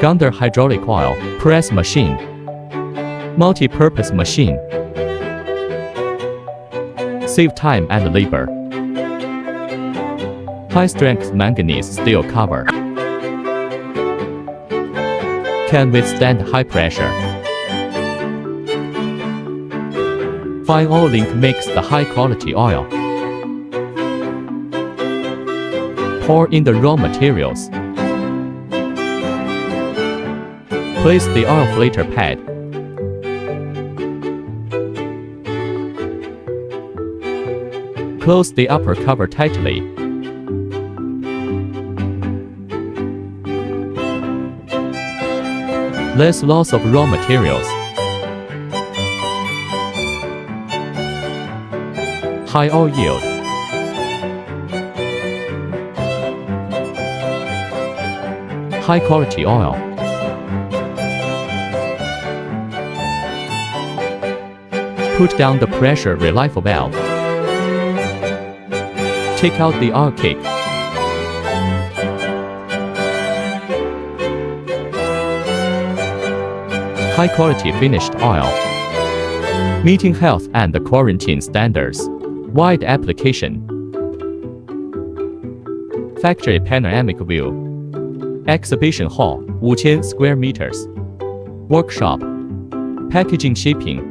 Gondor hydraulic oil press machine, multi-purpose machine, save time and labor. High-strength manganese steel cover, can withstand high pressure. Fine oil link makes the high-quality oil. Pour in the raw materials. Place the oil filter pad. Close the upper cover tightly. Less loss of raw materials. High oil yield. High quality oil. Put down the pressure relief valve. Take out the oil cake. High quality finished oil. Meeting health and quarantine standards. Wide application. Factory panoramic view. Exhibition hall, 5000 square meters. Workshop. Packaging shipping.